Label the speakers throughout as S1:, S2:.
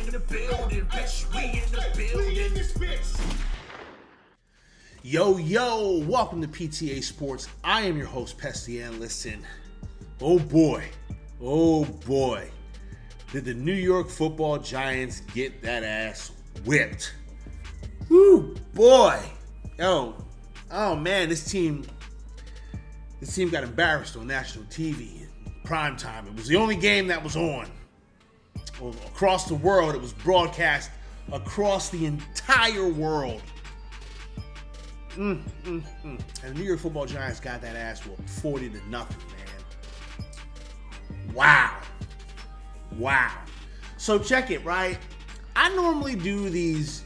S1: in the building, bitch. We in the building. We in this bitch.
S2: Yo, welcome to PTA Sports. I am your host, Pesty, and listen, oh boy, did the New York Football Giants get that ass whipped. Woo, boy. Oh man, this team got embarrassed on national TV in prime time. It was the only game that was on. Well, across the world, it was broadcast across the entire world. And the New York Football Giants got that ass whooped 40-0, man. Wow. So check it, right? I normally do these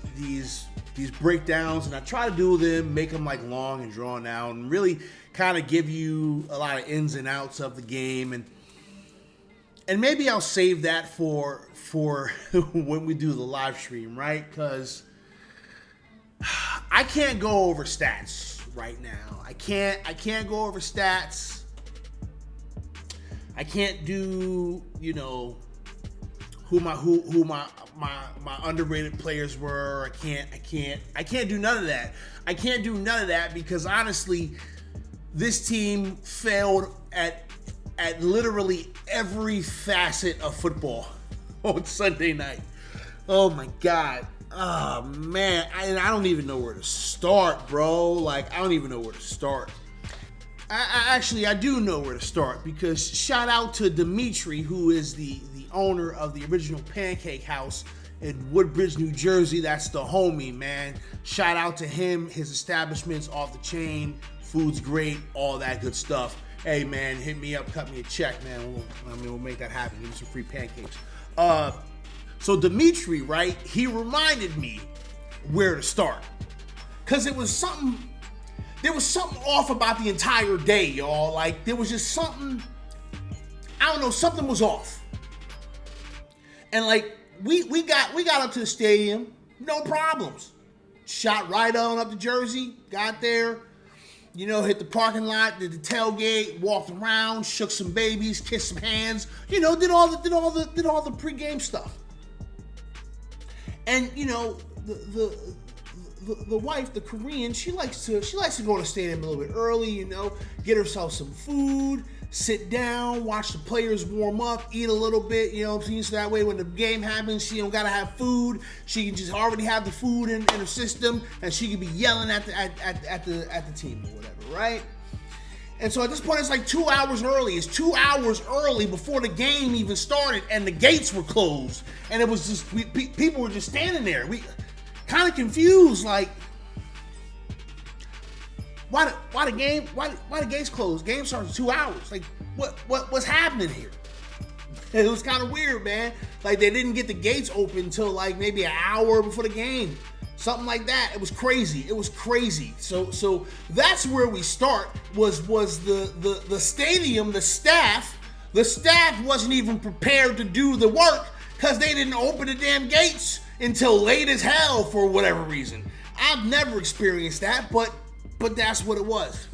S2: breakdowns, and I try to do them, make them like long and drawn out, and really kind of give you a lot of ins and outs of the game, and maybe I'll save that for when we do the live stream, right? Because I can't go over stats right now. I can't go over stats. I can't do, who my underrated players were. I can't do none of that. I can't do none of that because honestly, this team failed at literally every facet of football on Sunday night. Oh my God. Oh man, I don't even know where to start, bro. Like, I don't even know where to start. I do know where to start because shout out to Dimitri, who is the owner of the original Pancake House in Woodbridge, New Jersey. That's the homie, man. Shout out to him. His establishment's off the chain. Food's great. All that good stuff. Hey, man, hit me up. Cut me a check, man. We'll make that happen. Give me some free pancakes. So Dimitri, right, he reminded me where to start. Because there was something off about the entire day, y'all. Like, there was just something, I don't know, something was off. And like, we got up to the stadium, no problems. Shot right on up to Jersey, got there, hit the parking lot, did the tailgate, walked around, shook some babies, kissed some hands, did all the pregame stuff. And the wife, the Korean, she likes to go to the stadium a little bit early, get herself some food, sit down, watch the players warm up, eat a little bit, so that way when the game happens, she don't gotta have food. She can just already have the food in her system, and she can be yelling at the team or whatever, right? And so at this point, it's like 2 hours early. It's 2 hours early before the game even started, and the gates were closed. And it was just, people were just standing there. We kind of confused, like, why the gates closed? Game starts in 2 hours. Like, what's happening here? It was kind of weird, man. Like, they didn't get the gates open until like maybe an hour before the game. Something like that. It was crazy. So that's where we start. Was the stadium, the staff wasn't even prepared to do the work because they didn't open the damn gates until late as hell for whatever reason. I've never experienced that, but that's what it was.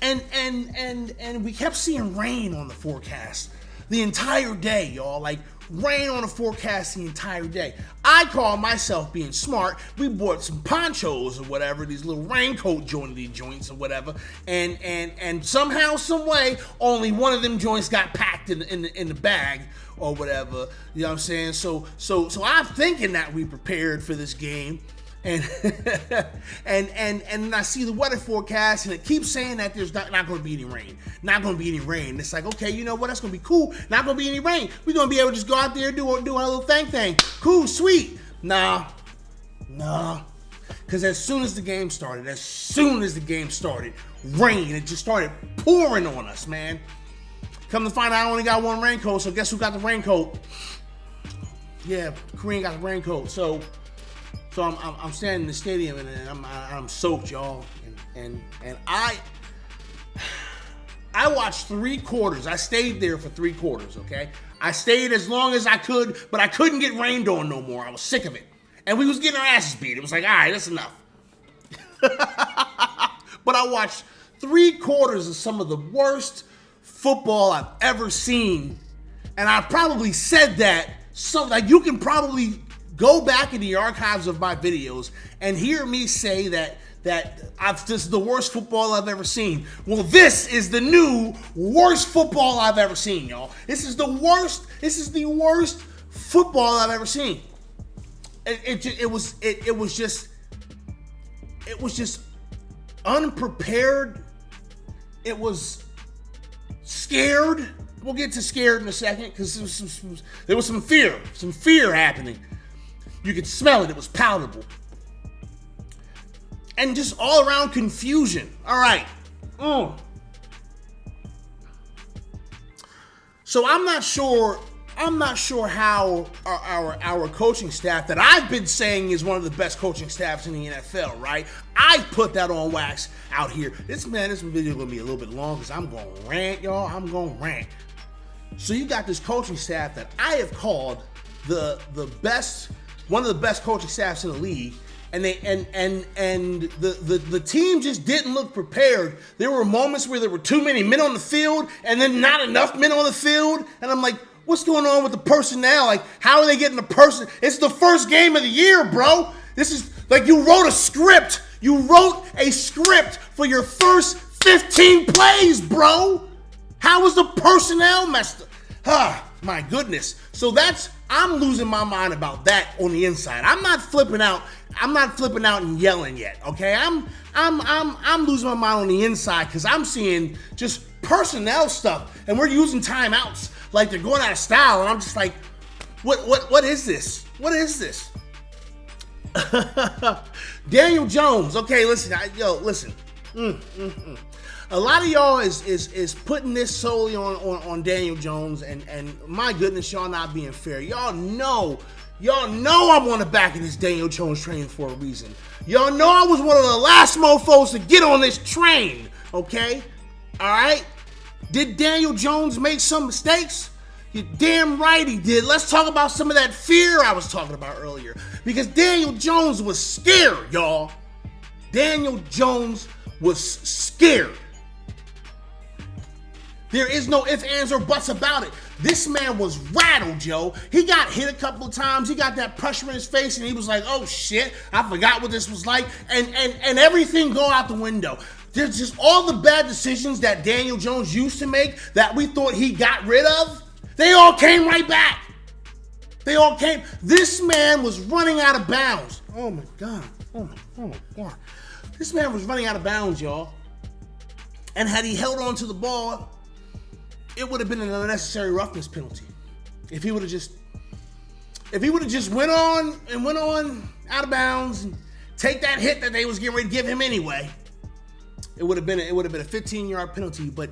S2: And we kept seeing rain on the forecast the entire day, y'all. Like, rain on the forecast the entire day. I call myself being smart. We bought some ponchos or whatever, these little raincoat joints or whatever, and somehow, some way, only one of them joints got packed in the bag or whatever. You know what I'm saying? So I'm thinking that we prepared for this game. And I see the weather forecast, and it keeps saying that there's not going to be any rain. Not going to be any rain. It's like, okay, you know what? That's going to be cool. Not going to be any rain. We're going to be able to just go out there and do our little thing. Cool, sweet. Nah. Because as soon as the game started, rain. It just started pouring on us, man. Come to find out, I only got one raincoat, so guess who got the raincoat? Yeah, Korean got the raincoat. So I'm standing in the stadium and I'm soaked, y'all, and I watched 3 quarters. I stayed there for 3 quarters. Okay, I stayed as long as I could, but I couldn't get rained on no more. I was sick of it, and we was getting our asses beat. It was like, all right, that's enough. But I watched 3 quarters of some of the worst football I've ever seen, and I probably said that like you can probably go back in the archives of my videos and hear me say that this is the worst football I've ever seen. Well, this is the new worst football I've ever seen, y'all. This is the worst football I've ever seen. It was just unprepared. It was scared. We'll get to scared in a second because there was some fear happening. You could smell it. It was palatable. And just all around confusion. All right. So I'm not sure how our coaching staff that I've been saying is one of the best coaching staffs in the NFL, right? I put that on wax out here. This video is gonna be a little bit long because I'm gonna rant, y'all. I'm gonna rant. So you got this coaching staff that I have called the best, one of the best coaching staffs in the league. And the team just didn't look prepared. There were moments where there were too many men on the field and then not enough men on the field. And I'm like, what's going on with the personnel? Like, how are they getting the person? It's the first game of the year, bro. This is like you wrote a script. You wrote a script for your first 15 plays, bro. How was the personnel messed up? My goodness. So I'm losing my mind about that on the inside. I'm not flipping out and yelling yet, okay? I'm losing my mind on the inside because I'm seeing just personnel stuff, and we're using timeouts like they're going out of style, and I'm just like, what is this? What is this? Daniel Jones. Okay, listen. Listen. A lot of y'all is putting this solely on Daniel Jones, and my goodness, y'all not being fair. Y'all know I'm on the back of this Daniel Jones train for a reason. Y'all know I was one of the last mofos to get on this train, okay? All right? Did Daniel Jones make some mistakes? You're damn right he did. Let's talk about some of that fear I was talking about earlier. Because Daniel Jones was scared, y'all. Daniel Jones was scared. There is no ifs, ands, or buts about it. This man was rattled, yo. He got hit a couple of times. He got that pressure in his face, and he was like, oh, shit, I forgot what this was like. And everything go out the window. There's just all the bad decisions that Daniel Jones used to make that we thought he got rid of. They all came right back. They all came. This man was running out of bounds. Oh, my God. Oh, my God. This man was running out of bounds, y'all. And had he held on to the ball, it would have been an unnecessary roughness penalty. If he would have just went on out of bounds and take that hit that they was getting ready to give him anyway, it would have been a 15-yard penalty. But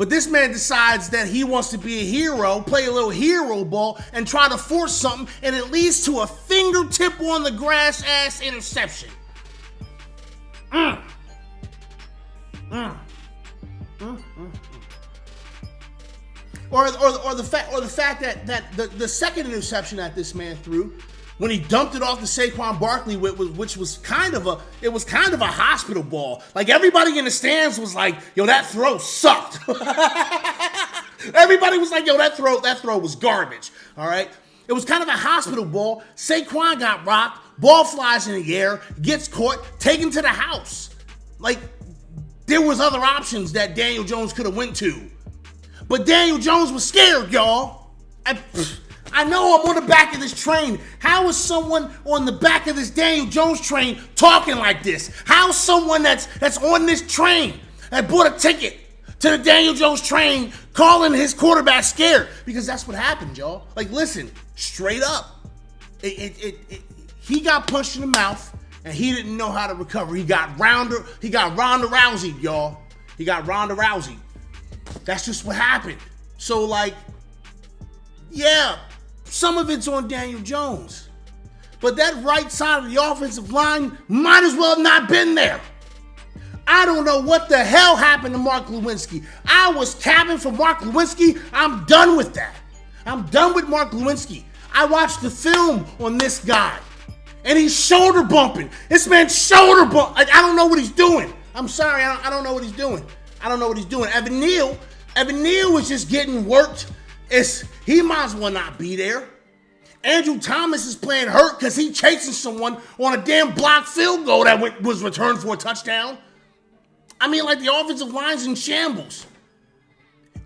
S2: this man decides that he wants to be a hero, play a little hero ball, and try to force something, and it leads to a fingertip on the grass ass interception. Or the fact that the second interception that this man threw, when he dumped it off to Saquon Barkley, which was kind of a hospital ball. Like everybody in the stands was like, "Yo, that throw sucked." Everybody was like, "Yo, that throw was garbage." All right, it was kind of a hospital ball. Saquon got rocked, ball flies in the air, gets caught, taken to the house. Like there was other options that Daniel Jones could have went to. But Daniel Jones was scared, y'all. I know I'm on the back of this train. How is someone on the back of this Daniel Jones train talking like this? How is someone that's on this train that bought a ticket to the Daniel Jones train calling his quarterback scared? Because that's what happened, y'all. Like, listen, straight up. He got punched in the mouth, and he didn't know how to recover. He got Ronda Rousey, y'all. He got Ronda Rousey. That's just what happened. So, like, yeah, some of it's on Daniel Jones. But that right side of the offensive line might as well have not been there. I don't know what the hell happened to Mark Lewinsky. I was capping for Mark Lewinsky. I'm done with that. I'm done with Mark Lewinsky. I watched the film on this guy, and he's shoulder bumping. This man's shoulder bump. Like, I don't know what he's doing. I'm sorry, I don't know what he's doing. I don't know what he's doing. Evan Neal was just getting worked. He might as well not be there. Andrew Thomas is playing hurt because he chasing someone on a damn blocked field goal that was returned for a touchdown. I mean, like, the offensive line's in shambles.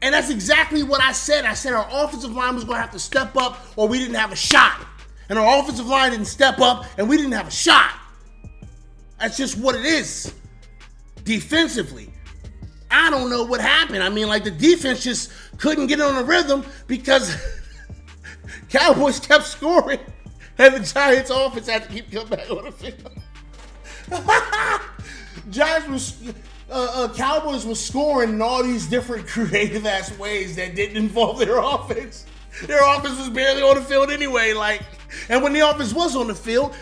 S2: And that's exactly what I said. I said our offensive line was going to have to step up or we didn't have a shot. And our offensive line didn't step up and we didn't have a shot. That's just what it is. Defensively, I don't know what happened. I mean, like, the defense just couldn't get on a rhythm because Cowboys kept scoring and the Giants offense had to keep coming back on the field. Cowboys was scoring in all these different creative ass ways that didn't involve their offense. Their offense was barely on the field anyway, and when the offense was on the field,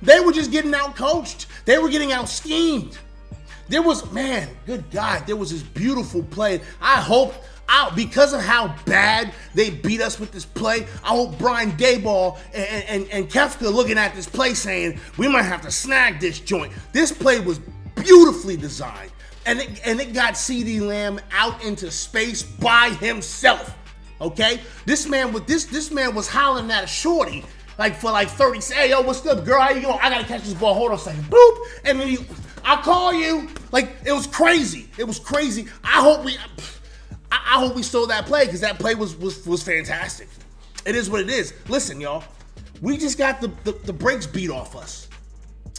S2: they were just getting outcoached. They were getting out schemed. There was this beautiful play. I hope, because of how bad they beat us with this play, I hope Brian Daboll and Kefka looking at this play saying, we might have to snag this joint. This play was beautifully designed, and it got CeeDee Lamb out into space by himself. Okay, this man was hollering at a shorty for 30 seconds. Hey, yo, what's up, girl? How you doing? I gotta catch this ball. Hold on a second. Boop, and then I'll call you. It was crazy. It was crazy. I hope we stole that play because that play was fantastic. It is what it is. Listen, y'all, we just got the brakes beat off us,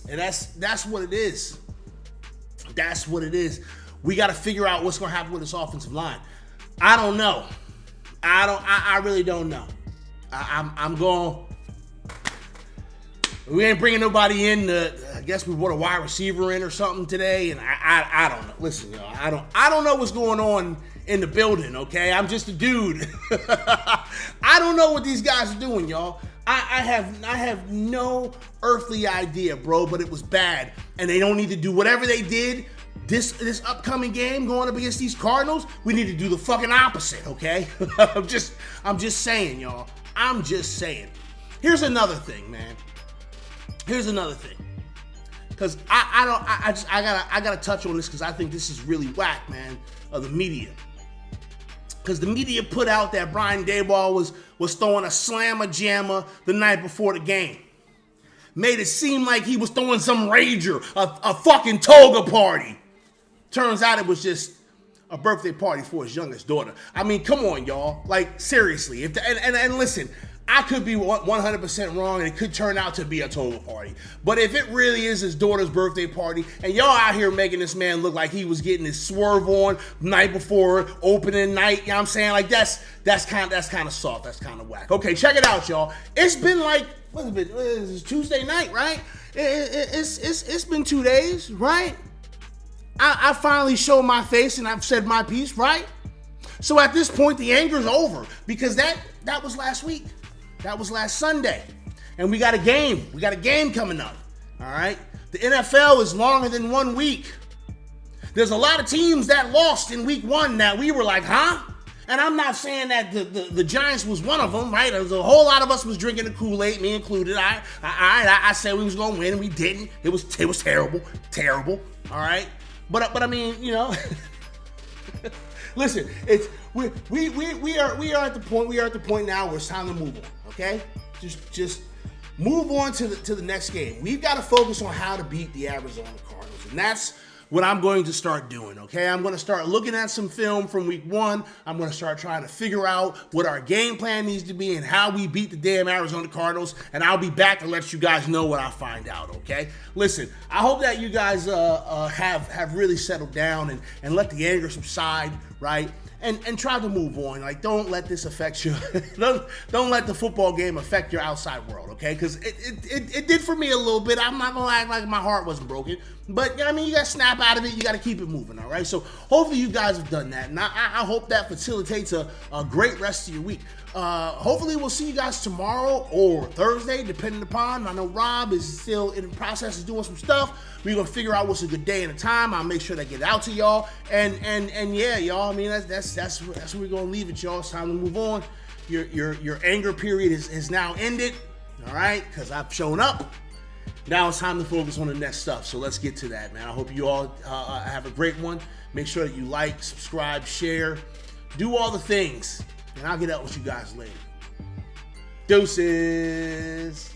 S2: and that's what it is. That's what it is. We got to figure out what's gonna happen with this offensive line. I don't know. I really don't know. I'm going. We ain't bringing nobody in. I guess we brought a wide receiver in or something today, and I don't know. Listen, y'all, I don't know what's going on in the building. Okay, I'm just a dude. I don't know what these guys are doing, y'all. I have no earthly idea, bro. But it was bad, and they don't need to do whatever they did. This upcoming game going up against these Cardinals, we need to do the fucking opposite, okay? I'm just saying, y'all. I'm just saying. Here's another thing, man. Because I gotta touch on this because I think this is really whack, man, of the media. Because the media put out that Brian Daboll was throwing a slammer-jammer the night before the game. Made it seem like he was throwing some rager, a fucking toga party. Turns out it was just a birthday party for his youngest daughter. I mean, come on, y'all. Seriously. And listen, I could be 100% wrong, and it could turn out to be a toga party. But if it really is his daughter's birthday party, and y'all out here making this man look like he was getting his swerve on night before opening night, you know what I'm saying? That's kind of soft. That's kind of whack. Okay, check it out, y'all. It's been it's Tuesday night, right? It's been 2 days, right? I finally showed my face and I've said my piece, right? So at this point, the anger's over because that was last week. That was last Sunday. And we got a game. We got a game coming up, all right? The NFL is longer than 1 week. There's a lot of teams that lost in week 1 that we were like, huh? And I'm not saying that the Giants was one of them, right? There's a whole lot of us was drinking the Kool-Aid, me included. I said we was gonna win, and we didn't. It was terrible, all right? But I mean, you know, listen, we are at the point now where it's time to move on. Okay, just move on to the next game. We've got to focus on how to beat the Arizona Cardinals, and that's what I'm going to start doing, okay? I'm going to start looking at some film from week 1. I'm going to start trying to figure out what our game plan needs to be and how we beat the damn Arizona Cardinals, and I'll be back to let you guys know what I find out, okay? Listen, I hope that you guys have really settled down and let the anger subside, right? And try to move on. Don't let this affect you. don't let the football game affect your outside world, okay? Because it did for me a little bit. I'm not going to act like my heart wasn't broken. But, I mean, you got to snap out of it. You got to keep it moving, all right? So hopefully you guys have done that. And I hope that facilitates a great rest of your week. Hopefully we'll see you guys tomorrow or Thursday, depending upon. I know Rob is still in the process of doing some stuff. We're going to figure out what's a good day and a time. I'll make sure that get out to y'all. And yeah, y'all, I mean, that's where we're going to leave it, y'all. It's time to move on. Your anger period is now ended, all right? Because I've shown up. Now it's time to focus on the next stuff. So let's get to that, man. I hope you all have a great one. Make sure that you like, subscribe, share, do all the things. And I'll get out with you guys later. Deuces.